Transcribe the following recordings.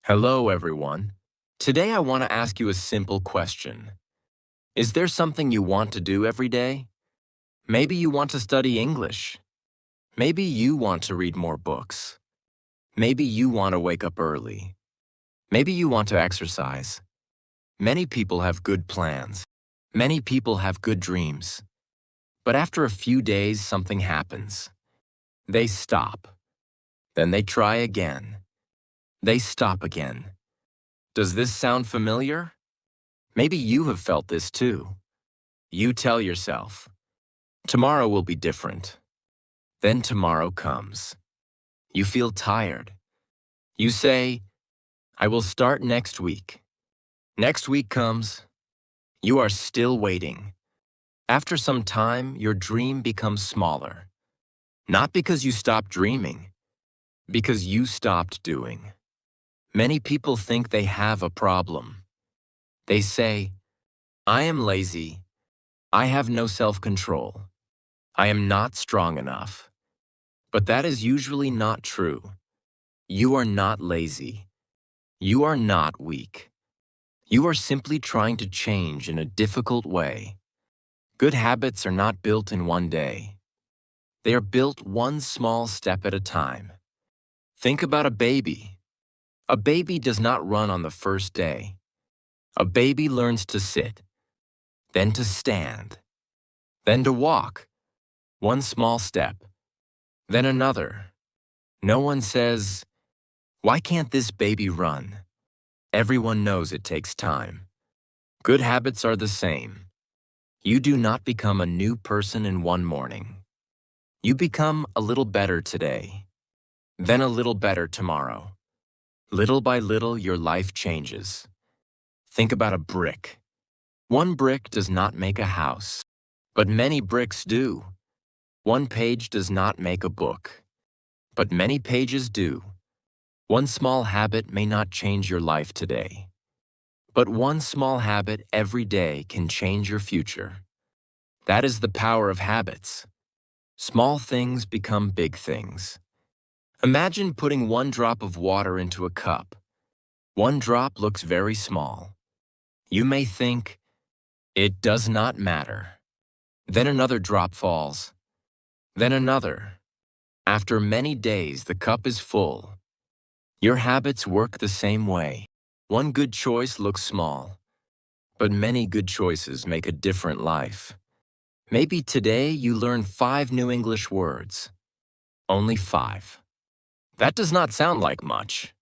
Hello, everyone. Today I want to ask you a simple question. Is there something you want to do every day? Maybe you want to study English. Maybe you want to read more books. Maybe you want to wake up early. Maybe you want to exercise. Many people have good plans. Many people have good dreams. But after a few days, something happens. They stop. Then they try again. They stop again. Does this sound familiar? Maybe you have felt this too. You tell yourself, tomorrow will be different. Then tomorrow comes. You feel tired. You say, I will start next week. Next week comes. You are still waiting. After some time, your dream becomes smaller. Not because you stopped dreaming, because you stopped doing. Many people think they have a problem. They say, I am lazy. I have no self-control. I am not strong enough. But that is usually not true. You are not lazy. You are not weak. You are simply trying to change in a difficult way. Good habits are not built in one day. They are built one small step at a time. Think about a baby. A baby does not run on the first day. A baby learns to sit, then to stand, then to walk. One small step, then another. No one says, why can't this baby run? Everyone knows it takes time. Good habits are the same. You do not become a new person in one morning. You become a little better today, then a little better tomorrow. Little by little, your life changes. Think about a brick. One brick does not make a house, but many bricks do. One page does not make a book, but many pages do. One small habit may not change your life today, but one small habit every day can change your future. That is the power of habits. Small things become big things. Imagine putting one drop of water into a cup. One drop looks very small. You may think, it does not matter. Then another drop falls. Then another. After many days, the cup is full. Your habits work the same way. One good choice looks small, but many good choices make a different life. Maybe today you learn 5 new English words. Only 5. That does not sound like much.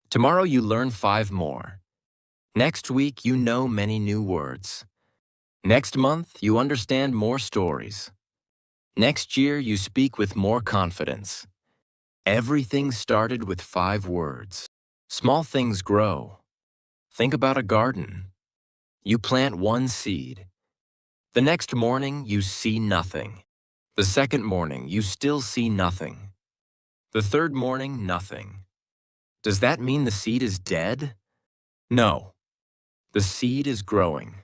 Tomorrow you learn 5 more. Next week you know many new words. Next month you understand more stories. Next year you speak with more confidence. Everything started with 5 words. Small things grow. Think about a garden. You plant one seed. The next morning you see nothing. The second morning you still see nothing. The third morning, nothing. Does that mean the seed is dead? No. The seed is growing.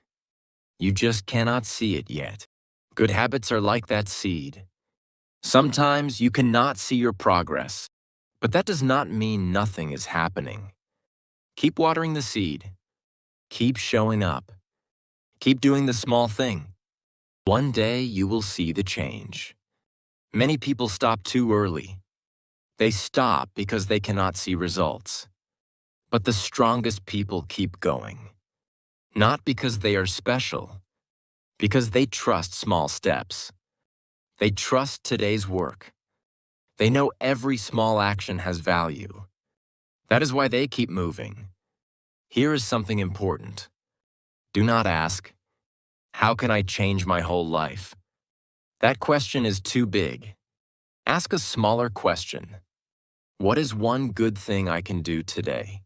You just cannot see it yet. Good habits are like that seed. Sometimes you cannot see your progress, but that does not mean nothing is happening. Keep watering the seed. Keep showing up. Keep doing the small thing. One day you will see the change. Many people stop too early. They stop because they cannot see results. But the strongest people keep going. Not because they are special, because they trust small steps. They trust today's work. They know every small action has value. That is why they keep moving. Here is something important. Do not ask, how can I change my whole life? That question is too big. Ask a smaller question. What is one good thing I can do today?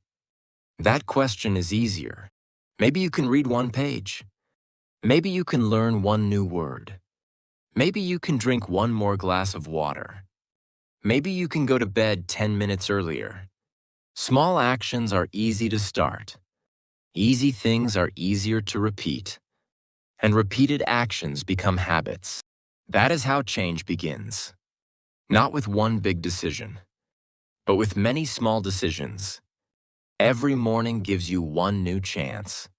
That question is easier. Maybe you can read 1 page. Maybe you can learn 1 new word. Maybe you can drink 1 more glass of water. Maybe you can go to bed 10 minutes earlier. Small actions are easy to start. Easy things are easier to repeat. And repeated actions become habits. That is how change begins. Not with one big decision, but with many small decisions. Every morning gives you one new chance.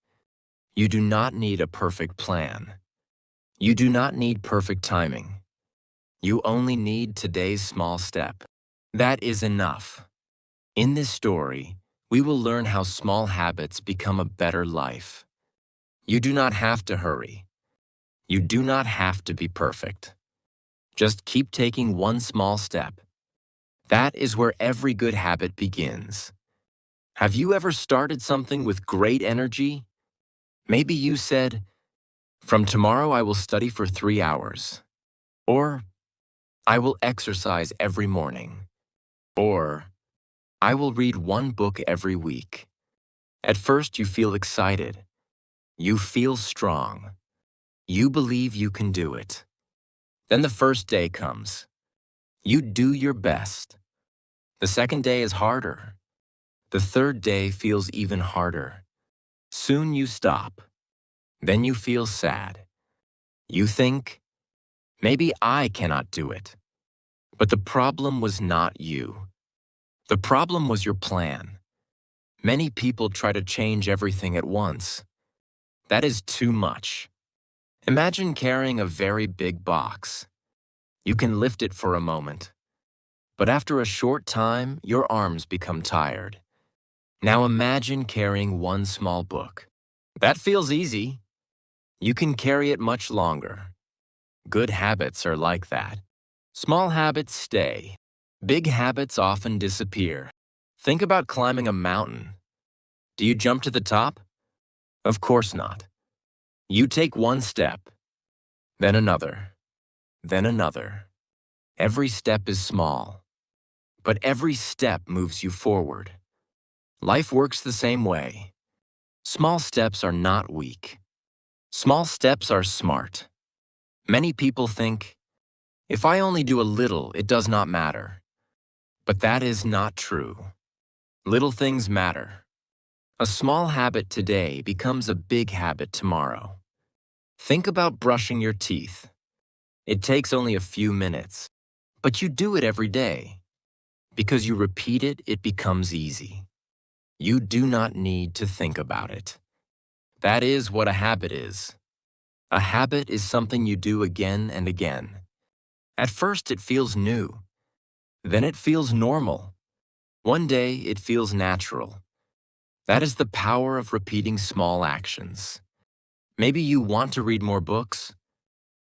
You do not need a perfect plan. You do not need perfect timing. You only need today's small step. That is enough. In this story, we will learn how small habits become a better life. You do not have to hurry. You do not have to be perfect. Just keep taking one small step. That is where every good habit begins. Have you ever started something with great energy? Maybe you said, "From tomorrow I will study for 3 hours." Or, "I will exercise every morning." Or, "I will read one book every week." At first you feel excited. You feel strong. You believe you can do it. Then the first day comes. You do your best. The second day is harder. The third day feels even harder. Soon you stop. Then you feel sad. You think, maybe I cannot do it. But the problem was not you. The problem was your plan. Many people try to change everything at once. That is too much. Imagine carrying a very big box. You can lift it for a moment. But after a short time, your arms become tired. Now imagine carrying one small book. That feels easy. You can carry it much longer. Good habits are like that. Small habits stay. Big habits often disappear. Think about climbing a mountain. Do you jump to the top? Of course not. You take one step, then another, then another. Every step is small, but every step moves you forward. Life works the same way. Small steps are not weak. Small steps are smart. Many people think, if I only do a little, it does not matter. But that is not true. Little things matter. A small habit today becomes a big habit tomorrow. Think about brushing your teeth. It takes only a few minutes, but you do it every day. Because you repeat it, it becomes easy. You do not need to think about it. That is what a habit is. A habit is something you do again and again. At first, it feels new. Then it feels normal. One day, it feels natural. That is the power of repeating small actions. Maybe you want to read more books.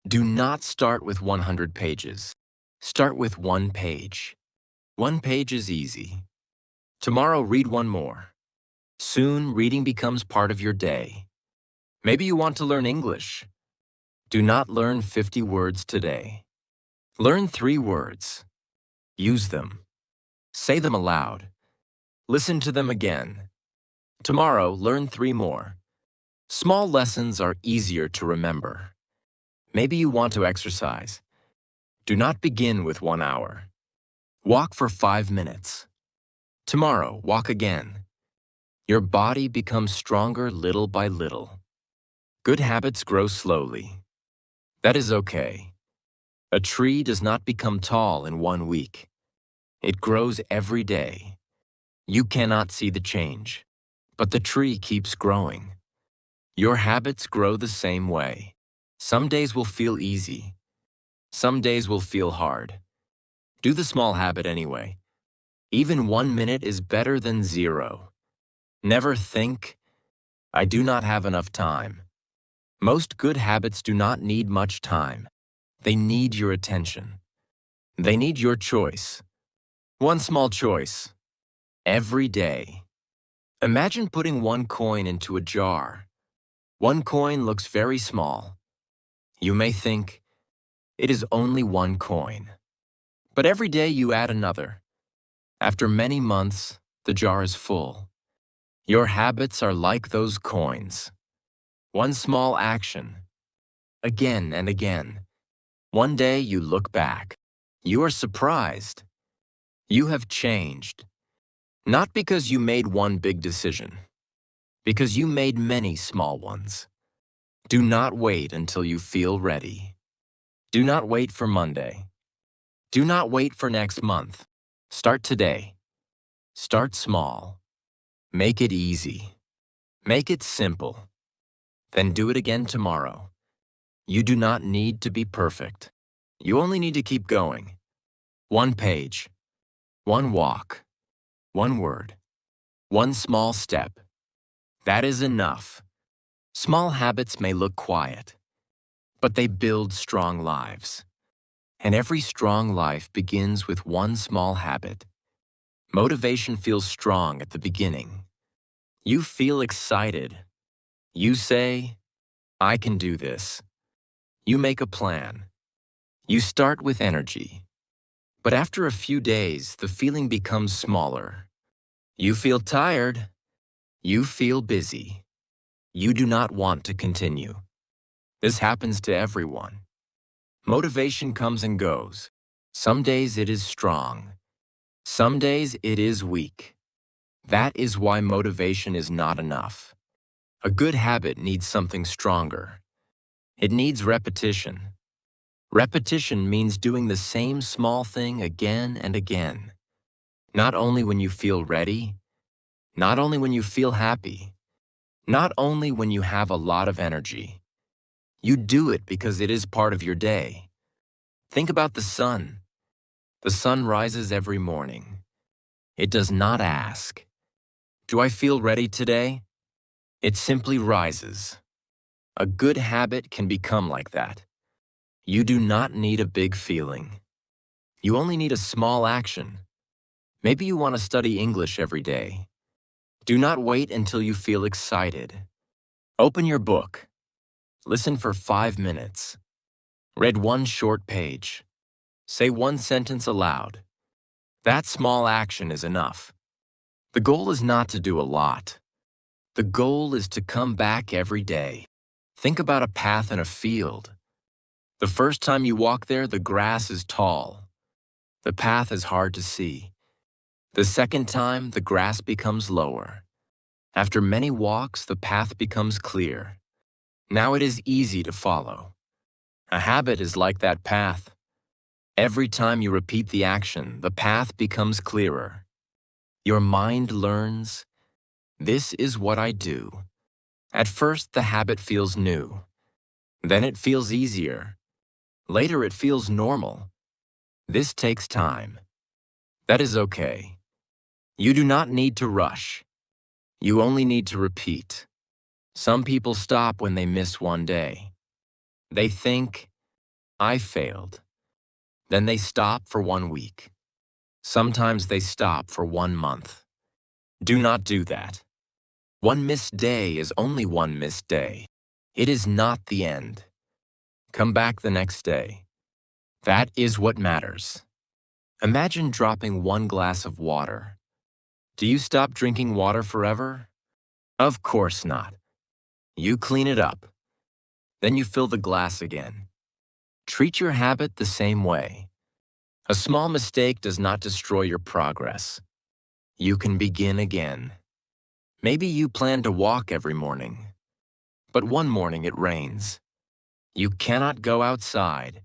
Do not start with 100 pages. Start with 1 page. 1 page is easy. Tomorrow, read one more. Soon, reading becomes part of your day. Maybe you want to learn English. Do not learn 50 words today. Learn 3 words. Use them. Say them aloud. Listen to them again. Tomorrow, learn 3 more. Small lessons are easier to remember. Maybe you want to exercise. Do not begin with 1 hour. Walk for 5 minutes. Tomorrow, walk again. Your body becomes stronger little by little. Good habits grow slowly. That is okay. A tree does not become tall in 1 week. It grows every day. You cannot see the change, but the tree keeps growing. Your habits grow the same way. Some days will feel easy. Some days will feel hard. Do the small habit anyway. Even 1 minute is better than 0. Never think, I do not have enough time. Most good habits do not need much time. They need your attention. They need your choice. One small choice. Every day. Imagine putting 1 coin into a jar. 1 coin looks very small. You may think, it is only 1 coin. But every day you add another. After many months, the jar is full. Your habits are like those coins. One small action. Again and again. One day you look back. You are surprised. You have changed. Not because you made one big decision, because you made many small ones. Do not wait until you feel ready. Do not wait for Monday. Do not wait for next month. Start today. Start small. Make it easy. Make it simple. Then do it again tomorrow. You do not need to be perfect. You only need to keep going. One page, one walk, one word, one small step. That is enough. Small habits may look quiet, but they build strong lives. And every strong life begins with one small habit. Motivation feels strong at the beginning. You feel excited. You say, I can do this. You make a plan. You start with energy. But after a few days, the feeling becomes smaller. You feel tired. You feel busy. You do not want to continue. This happens to everyone. Motivation comes and goes. Some days it is strong. Some days it is weak. That is why motivation is not enough. A good habit needs something stronger. It needs repetition. Repetition means doing the same small thing again and again. Not only when you feel ready, not only when you feel happy, not only when you have a lot of energy. You do it because it is part of your day. Think about the sun. The sun rises every morning. It does not ask, do I feel ready today? It simply rises. A good habit can become like that. You do not need a big feeling. You only need a small action. Maybe you want to study English every day. Do not wait until you feel excited. Open your book. Listen for 5 minutes. Read one short page. Say one sentence aloud. That small action is enough. The goal is not to do a lot. The goal is to come back every day. Think about a path in a field. The first time you walk there, the grass is tall. The path is hard to see. The second time, the grass becomes lower. After many walks, the path becomes clear. Now it is easy to follow. A habit is like that path. Every time you repeat the action, the path becomes clearer. Your mind learns, this is what I do. At first, the habit feels new. Then it feels easier. Later, it feels normal. This takes time. That is okay. You do not need to rush. You only need to repeat. Some people stop when they miss one day. They think, I failed. Then they stop for 1 week. Sometimes they stop for 1 month. Do not do that. One missed day is only one missed day. It is not the end. Come back the next day. That is what matters. Imagine dropping 1 glass of water. Do you stop drinking water forever? Of course not. You clean it up. Then you fill the glass again. Treat your habit the same way. A small mistake does not destroy your progress. You can begin again. Maybe you plan to walk every morning, but one morning it rains. You cannot go outside.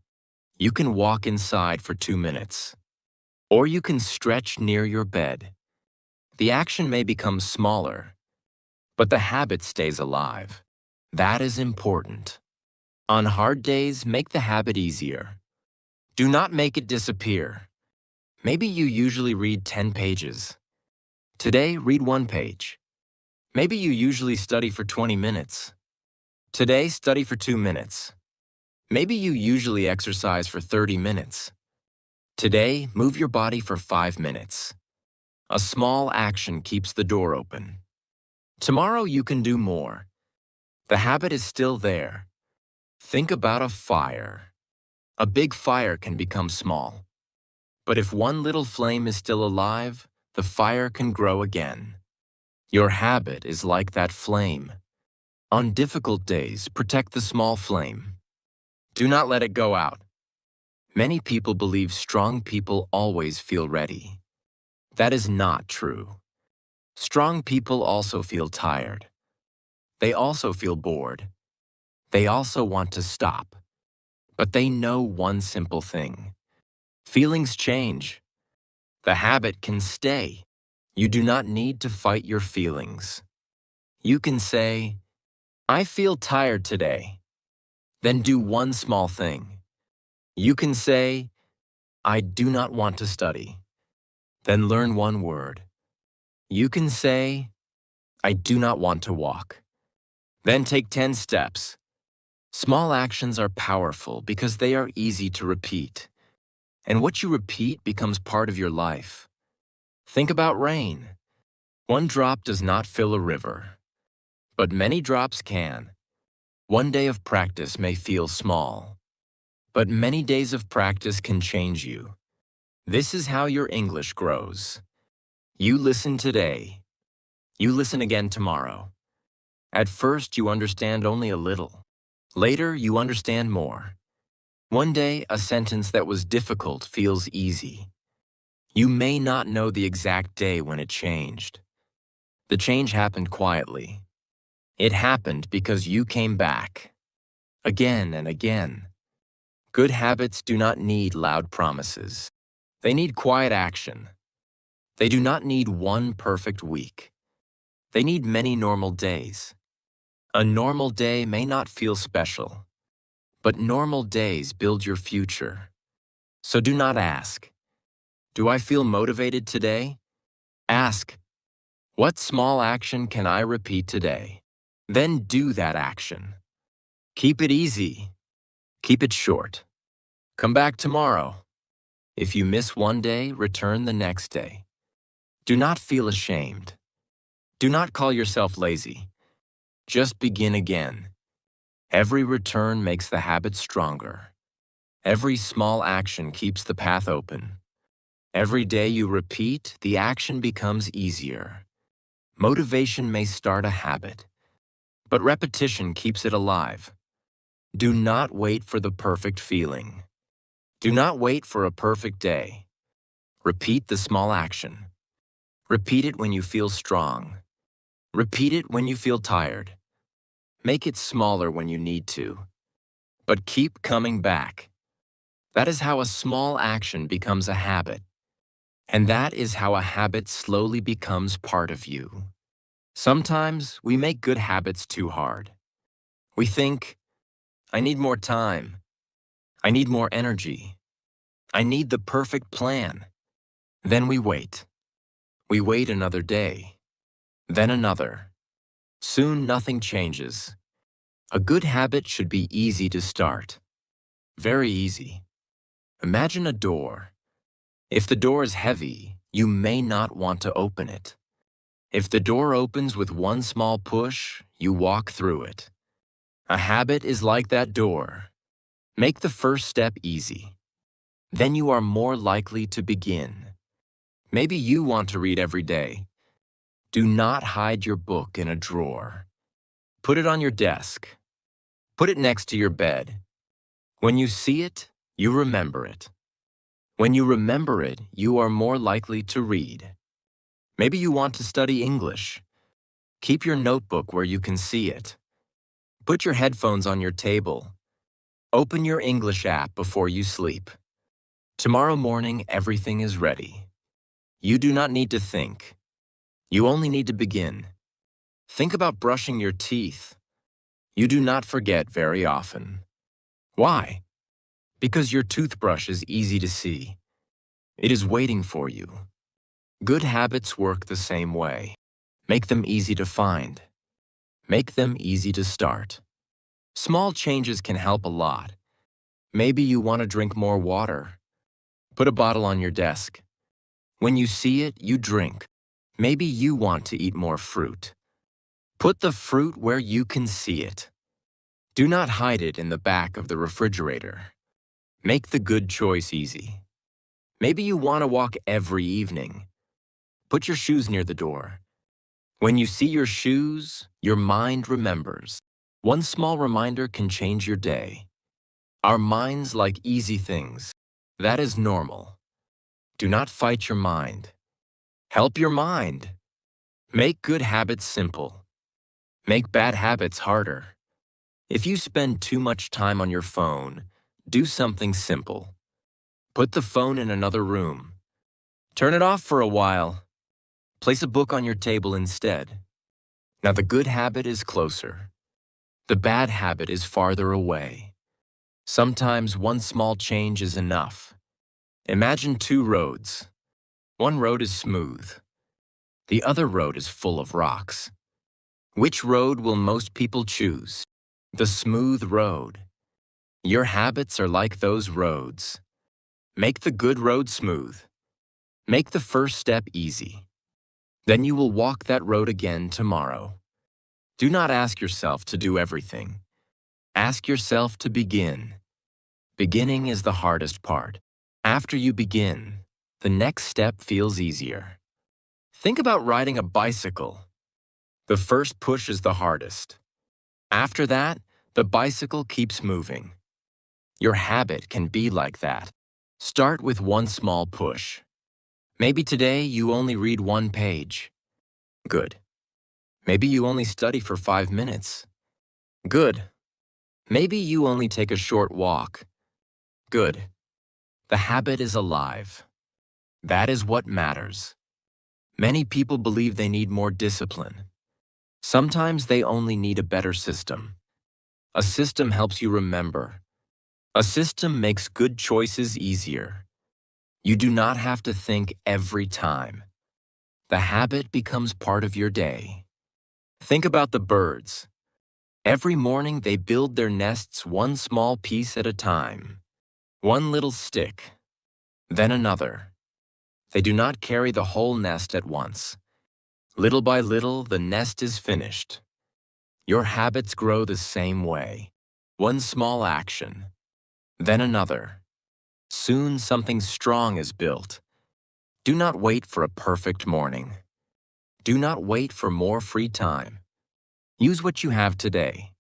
You can walk inside for 2 minutes. Or you can stretch near your bed. The action may become smaller, but the habit stays alive. That is important. On hard days, make the habit easier. Do not make it disappear. Maybe you usually read 10 pages. Today, read 1 page. Maybe you usually study for 20 minutes. Today, study for 2 minutes. Maybe you usually exercise for 30 minutes. Today, move your body for 5 minutes. A small action keeps the door open. Tomorrow you can do more. The habit is still there. Think about a fire. A big fire can become small. But if one little flame is still alive, the fire can grow again. Your habit is like that flame. On difficult days, protect the small flame. Do not let it go out. Many people believe strong people always feel ready. That is not true. Strong people also feel tired. They also feel bored. They also want to stop. But they know one simple thing. Feelings change. The habit can stay. You do not need to fight your feelings. You can say, I feel tired today. Then do one small thing. You can say, I do not want to study. Then learn one word. You can say, I do not want to walk. Then take 10 steps. Small actions are powerful because they are easy to repeat. And what you repeat becomes part of your life. Think about rain. One drop does not fill a river, but many drops can. One day of practice may feel small, but many days of practice can change you. This is how your English grows. You listen today. You listen again tomorrow. At first, you understand only a little. Later, you understand more. One day, a sentence that was difficult feels easy. You may not know the exact day when it changed. The change happened quietly. It happened because you came back. Again and again. Good habits do not need loud promises. They need quiet action. They do not need one perfect week. They need many normal days. A normal day may not feel special, but normal days build your future. So do not ask, do I feel motivated today? Ask, what small action can I repeat today? Then do that action. Keep it easy. Keep it short. Come back tomorrow. If you miss one day, return the next day. Do not feel ashamed. Do not call yourself lazy. Just begin again. Every return makes the habit stronger. Every small action keeps the path open. Every day you repeat, the action becomes easier. Motivation may start a habit, but repetition keeps it alive. Do not wait for the perfect feeling. Do not wait for a perfect day. Repeat the small action. Repeat it when you feel strong. Repeat it when you feel tired. Make it smaller when you need to. But keep coming back. That is how a small action becomes a habit. And that is how a habit slowly becomes part of you. Sometimes we make good habits too hard. We think, I need more time. I need more energy. I need the perfect plan. Then we wait. We wait another day. Then another. Soon nothing changes. A good habit should be easy to start. Very easy. Imagine a door. If the door is heavy, you may not want to open it. If the door opens with one small push, you walk through it. A habit is like that door. Make the first step easy. Then you are more likely to begin. Maybe you want to read every day. Do not hide your book in a drawer. Put it on your desk. Put it next to your bed. When you see it, you remember it. When you remember it, you are more likely to read. Maybe you want to study English. Keep your notebook where you can see it. Put your headphones on your table. Open your English app before you sleep. Tomorrow morning, everything is ready. You do not need to think. You only need to begin. Think about brushing your teeth. You do not forget very often. Why? Because your toothbrush is easy to see. It is waiting for you. Good habits work the same way. Make them easy to find. Make them easy to start. Small changes can help a lot. Maybe you want to drink more water. Put a bottle on your desk. When you see it, you drink. Maybe you want to eat more fruit. Put the fruit where you can see it. Do not hide it in the back of the refrigerator. Make the good choice easy. Maybe you want to walk every evening. Put your shoes near the door. When you see your shoes, your mind remembers. One small reminder can change your day. Our minds like easy things. That is normal. Do not fight your mind. Help your mind. Make good habits simple. Make bad habits harder. If you spend too much time on your phone, do something simple. Put the phone in another room. Turn it off for a while. Place a book on your table instead. Now the good habit is closer. The bad habit is farther away. Sometimes one small change is enough. Imagine two roads. One road is smooth. The other road is full of rocks. Which road will most people choose? The smooth road. Your habits are like those roads. Make the good road smooth. Make the first step easy. Then you will walk that road again tomorrow. Do not ask yourself to do everything. Ask yourself to begin. Beginning is the hardest part. After you begin, the next step feels easier. Think about riding a bicycle. The first push is the hardest. After that, the bicycle keeps moving. Your habit can be like that. Start with one small push. Maybe today you only read one page. Good. Maybe you only study for 5 minutes. Good. Maybe you only take a short walk. Good. The habit is alive. That is what matters. Many people believe they need more discipline. Sometimes they only need a better system. A system helps you remember. A system makes good choices easier. You do not have to think every time. The habit becomes part of your day. Think about the birds. Every morning they build their nests one small piece at a time. One little stick, then another. They do not carry the whole nest at once. Little by little, the nest is finished. Your habits grow the same way. One small action, then another. Soon something strong is built. Do not wait for a perfect morning. Do not wait for more free time. Use what you have today.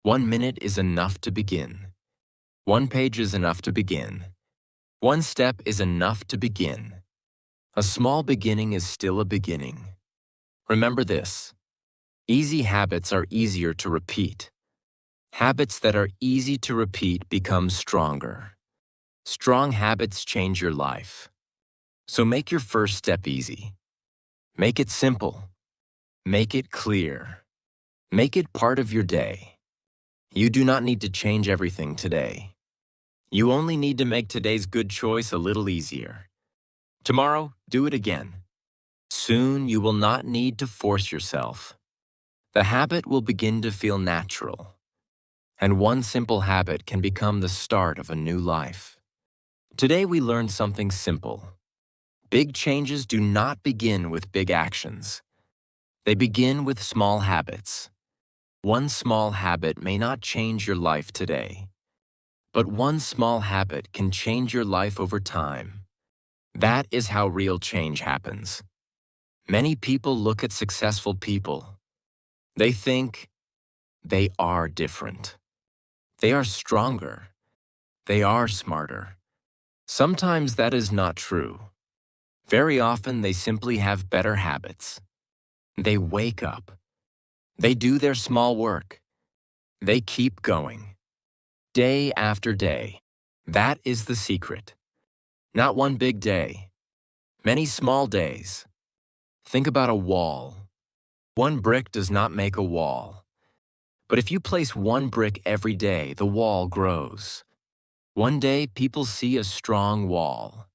1 minute is enough to begin. 1 page is enough to begin. 1 step is enough to begin. A small beginning is still a beginning. Remember this. Easy habits are easier to repeat. Habits that are easy to repeat become stronger. Strong habits change your life. So make your first step easy. Make it simple. Make it clear. Make it part of your day. You do not need to change everything today. You only need to make today's good choice a little easier. Tomorrow, do it again. Soon, you will not need to force yourself. The habit will begin to feel natural. And one simple habit can become the start of a new life. Today, we learned something simple. Big changes do not begin with big actions. They begin with small habits. One small habit may not change your life today, but one small habit can change your life over time. That is how real change happens. Many people look at successful people. They think they are different. They are stronger. They are smarter. Sometimes that is not true. Very often they simply have better habits. They wake up. They do their small work. They keep going. Day after day. That is the secret. Not one big day. Many small days. Think about a wall. One brick does not make a wall. But if you place one brick every day, the wall grows. One day, people see a strong wall.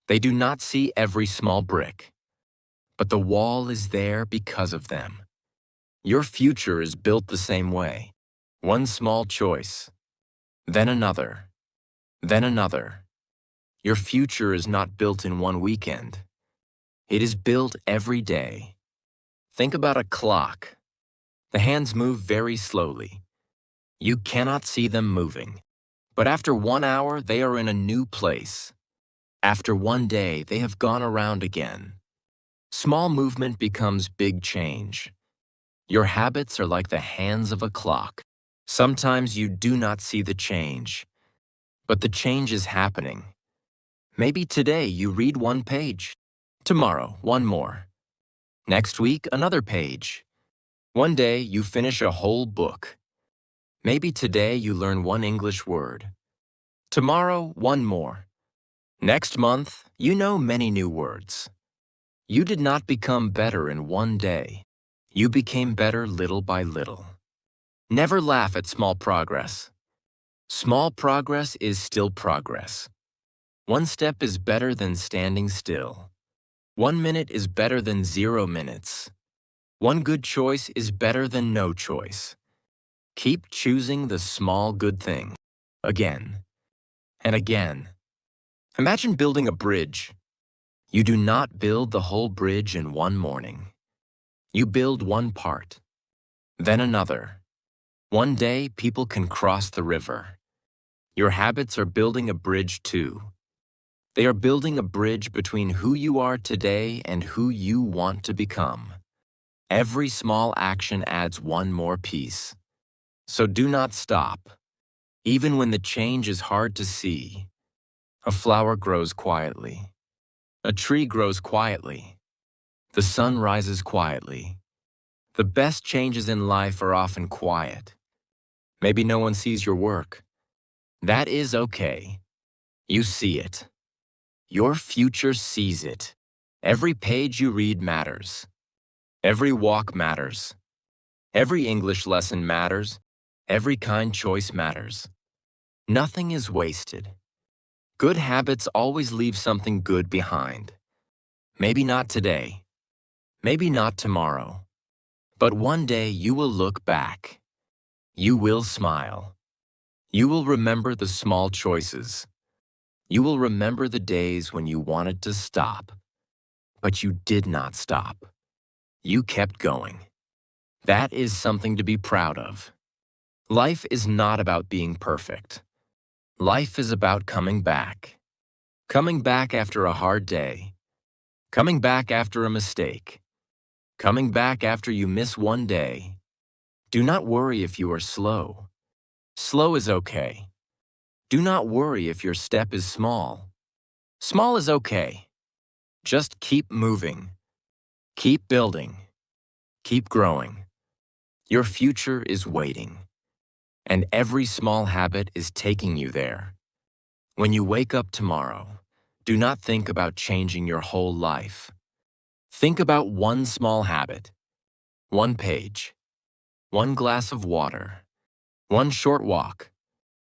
They do not see every small brick. But the wall is there because of them. Your future is built the same way. One small choice, then another, then another. Your future is not built in one weekend. It is built every day. Think about a clock. The hands move very slowly. You cannot see them moving. But after 1 hour, they are in a new place. After 1 day, they have gone around again. Small movement becomes big change. Your habits are like the hands of a clock. Sometimes you do not see the change, but the change is happening. Maybe today you read 1 page. Tomorrow, 1 more. Next week, another page. One day, you finish a whole book. Maybe today you learn 1 English word. Tomorrow, 1 more. Next month, you know many new words. You did not become better in one day. You became better little by little. Never laugh at small progress. Small progress is still progress. One step is better than standing still. 1 minute is better than 0 minutes. One good choice is better than no choice. Keep choosing the small good thing. Again and again. Imagine building a bridge. You do not build the whole bridge in one morning. You build one part, then another. One day, people can cross the river. Your habits are building a bridge too. They are building a bridge between who you are today and who you want to become. Every small action adds one more piece. So do not stop. Even when the change is hard to see, a flower grows quietly. A tree grows quietly. The sun rises quietly. The best changes in life are often quiet. Maybe no one sees your work. That is okay. You see it. Your future sees it. Every page you read matters. Every walk matters. Every English lesson matters. Every kind choice matters. Nothing is wasted. Good habits always leave something good behind. Maybe not today. Maybe not tomorrow. But one day you will look back. You will smile. You will remember the small choices. You will remember the days when you wanted to stop. But you did not stop. You kept going. That is something to be proud of. Life is not about being perfect. Life is about coming back. Coming back after a hard day. Coming back after a mistake. Coming back after you miss one day. Do not worry if you are slow. Slow is okay. Do not worry if your step is small. Small is okay. Just keep moving. Keep building. Keep growing. Your future is waiting. And every small habit is taking you there. When you wake up tomorrow, do not think about changing your whole life. Think about one small habit, one page, one glass of water, one short walk,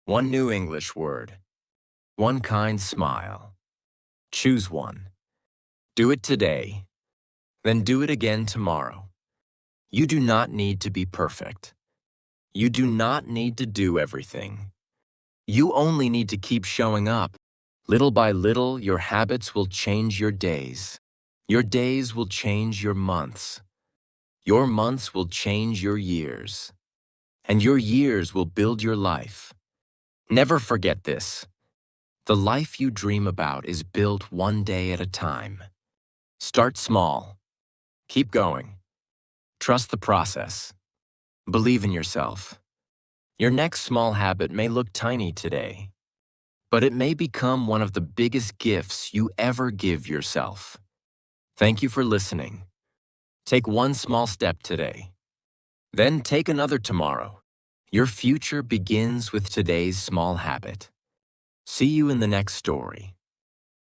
one new English word, one kind smile. Choose one. Do it today, then do it again tomorrow. You do not need to be perfect. You do not need to do everything. You only need to keep showing up. Little by little, your habits will change your days. Your days will change your months. Your months will change your years. And your years will build your life. Never forget this. The life you dream about is built one day at a time. Start small. Keep going. Trust the process. Believe in yourself. Your next small habit may look tiny today, but it may become one of the biggest gifts you ever give yourself. Thank you for listening. Take one small step today. Then take another tomorrow. Your future begins with today's small habit. See you in the next story.